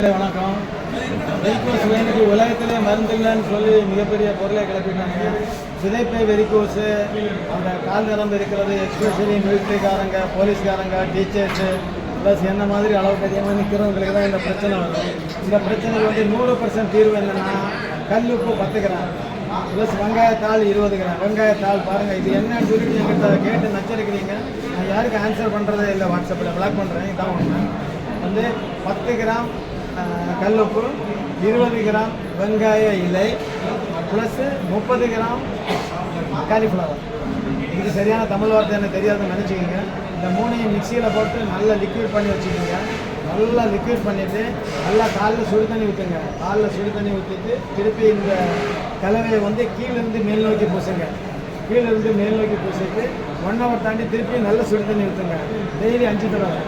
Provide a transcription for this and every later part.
வணக்கம். வெரிகோஸ் வெயினுக்கு உலகத்திலே மருந்து இல்லைன்னு சொல்லி மிகப்பெரிய பொருளை கிளப்பிட்டாங்க. விதைப்பை வெரிகோஸு, அந்த கால் நரம்பு இருக்கிறது, எஸ்பெஷலி மிலிட்ரிக்காரங்க, போலீஸ்காரங்க, டீச்சர்ஸு ப்ளஸ் என்ன மாதிரி அளவுக்கு அதிகமாக நிற்கிறவங்களுக்கு தான் இந்த பிரச்சனை வரும். இந்த பிரச்சனைக்கு வந்து 100% தீர்வு என்னென்னா கல் உப்பு 10 கிராம் ப்ளஸ் வெங்காயத்தாள் 20 கிராம். வெங்காயத்தாள் பாருங்கள், இது என்னன்னு சொல்லிட்டு எங்கிட்ட கேட்டு நச்சரிக்கிறீங்க. நான் யாருக்கு ஆன்சர் பண்ணுறதே இல்லை, வாட்ஸ்அப்பில் பிளாக் பண்ணுறேன். இதான் ஒன்று வந்து 10 கிராம் கல்லுப்பு, 20 கிராம் வெங்காய இலை ப்ளஸ்ஸு 30 கிராம் காலிஃப்ளவர். இதுக்கு சரியான தமிழ் வார்த்தை எனக்கு தெரியாதுன்னு நினச்சிக்கிங்க. இந்த மூணையும் மிக்சியில் போட்டு நல்லா லிக்விட் பண்ணி வச்சுக்கோங்க. நல்லா லிக்விட் பண்ணிவிட்டு நல்லா காலில் சுடு தண்ணி ஊற்றுங்க. காலில் சுடு தண்ணி ஊற்றிட்டு திருப்பி இந்த கலவையை வந்து கீழேருந்து மேல் நோக்கி பூசுங்க. கீழேருந்து மேல் நோக்கி பூசிட்டு 1 hour தாண்டி திருப்பி நல்ல சுடு தண்ணி ஊற்றுங்க. டெய்லி 5 தடவை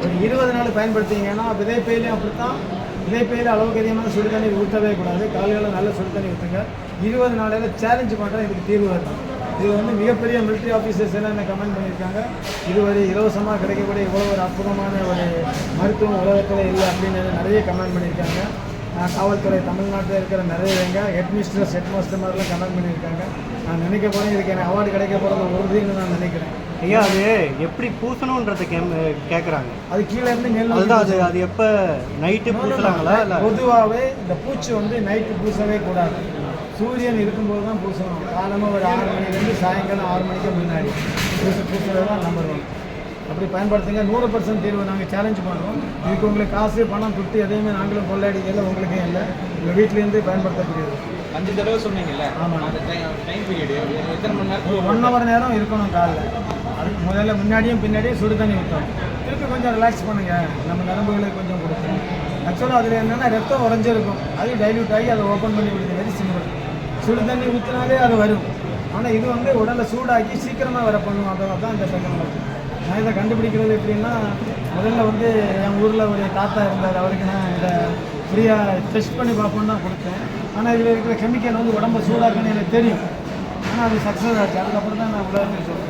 ஒரு 20 நாள் பயன்படுத்திங்கன்னா விதைப்பையிலையும் அப்படித்தான். விதைப்பையில் அளவுக்கு அதிகமாக சுடு தண்ணி ஊற்றவே கூடாது. கால்களில் நல்ல சுடு தண்ணி ஊற்றுங்க. 20 நாளையில் சேலஞ்சு பண்ணுறேன், இதுக்கு தீர்வு வரும். இது வந்து மிகப்பெரிய மிலிட்ரி ஆஃபீஸர்ஸ் எல்லாம் என்ன கமெண்ட் பண்ணியிருக்காங்க. இது ஒரு இலவசமாக கிடைக்கக்கூடிய இவ்வளோ ஒரு அற்புதமான ஒரு மருத்துவம் உலகத்தில் இல்லை அப்படின்னு நிறைய கமெண்ட் பண்ணியிருக்காங்க. காவல்துறை தமிழ்நாட்டில் இருக்கிற நிறைய ஹெட் மிஸ்டர்ஸ், ஹெட் மாஸ்டர் மாதிரிலாம் கமெண்ட் பண்ணியிருக்காங்க. நான் நினைக்க போகிறேன் இதுக்கு எனக்கு அவார்டு கிடைக்க போகிறது உறுதின்னு நான் நினைக்கிறேன். ஐயா, அது எப்படி பூசணுன்றதை கேட்குறாங்க. அது கீழே இருந்து மேல் அது எப்போ நைட்டு பூசலாங்களா? இல்லை பொதுவாகவே இந்த பூச்சி வந்து நைட்டு பூசவே கூடாது. சூரியன் இருக்கும்போது தான் பூசணும். காலமாக ஒரு 6 மணிலேருந்து சாயங்காலம் 6 மணிக்கு முன்னாடி பூசுறது தான் நம்பர் 1. அப்படி பயன்படுத்துங்க. 100% தீர்வு நாங்கள் சேலஞ்ச் பண்ணுறோம். இதுக்கு உங்களுக்கு காசு பணம் துட்டு எதையுமே நாங்களும் கொள்ளாடிக்கல, உங்களுக்கே இல்லை. உங்கள் வீட்டிலேருந்து பயன்படுத்தக்கூடியது. 5 தடவை சொன்னீங்கல்ல? ஆமாம். அந்த டைம் பீரியடு எத்தனை மணி நேரம்? ஒரு 1 hour நேரம் இருக்கணும் காலில். அதுக்கு முதல்ல முன்னாடியும் பின்னாடியும் சுடு தண்ணி ஊற்றணும். திருப்பி கொஞ்சம் ரிலாக்ஸ் பண்ணுங்கள், நம்ம நரம்புகளுக்கு கொஞ்சம் கொடுக்கணும். ஆக்சுவலாக அதில் என்னென்னா ரத்தம் உறைஞ்சிருக்கும், அது டைல்யூட் ஆகி அதை ஓப்பன் பண்ணி விடுது. Very simple. சுடு தண்ணி ஊற்றினாலே அது வரும். ஆனால் இது வந்து உடலை சூடாக்கி சீக்கிரமாக வர பண்ணும். தான் இந்த டெக்னாலஜி. நான் இதை கண்டுபிடிக்கிறது எப்படின்னா, முதல்ல வந்து என் ஊரில் ஒரு தாத்தா இருந்தார். அவருக்கு நான் இதை ஃப்ரீயாக டெஸ்ட் பண்ணி பார்ப்போன்னு தான் கொடுத்தேன். ஆனால் இதில் இருக்கிற கெமிக்கல் வந்து உடம்பை சூடாக்குன்னு எனக்கு தெரியும். ஆனால் அது சக்ஸஸ் ஆச்சு. அதுக்கப்புறம் தான் நான் உலகத்துக்கு சொல்கிறேன்.